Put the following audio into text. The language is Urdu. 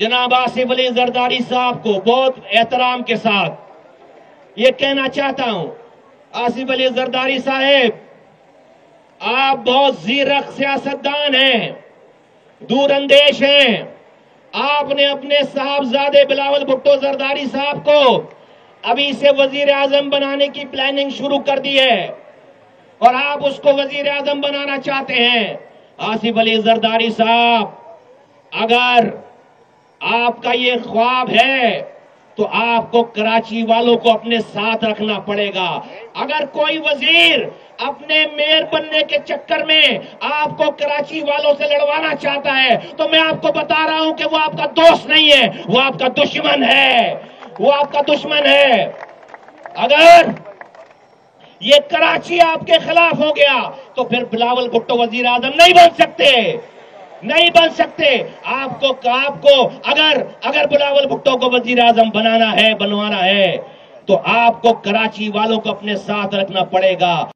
جناب آصف علی زرداری صاحب کو بہت احترام کے ساتھ یہ کہنا چاہتا ہوں، آصف علی زرداری صاحب، آپ بہت زیرک سیاستدان ہیں، دور اندیش ہیں۔ آپ نے اپنے صاحبزادے بلاول بھٹو زرداری صاحب کو ابھی سے وزیر اعظم بنانے کی پلاننگ شروع کر دی ہے اور آپ اس کو وزیر اعظم بنانا چاہتے ہیں۔ آصف علی زرداری صاحب، اگر آپ کا یہ خواب ہے تو آپ کو کراچی والوں کو اپنے ساتھ رکھنا پڑے گا۔ اگر کوئی وزیر اپنے میئر بننے کے چکر میں آپ کو کراچی والوں سے لڑوانا چاہتا ہے تو میں آپ کو بتا رہا ہوں کہ وہ آپ کا دوست نہیں ہے، وہ آپ کا دشمن ہے، وہ آپ کا دشمن ہے۔ اگر یہ کراچی آپ کے خلاف ہو گیا تو پھر بلاول بھٹو وزیر اعظم نہیں بن سکتے، نہیں بن سکتے۔ آپ کو اگر بلاول بھٹو کو وزیر اعظم بنوانا ہے تو آپ کو کراچی والوں کو اپنے ساتھ رکھنا پڑے گا۔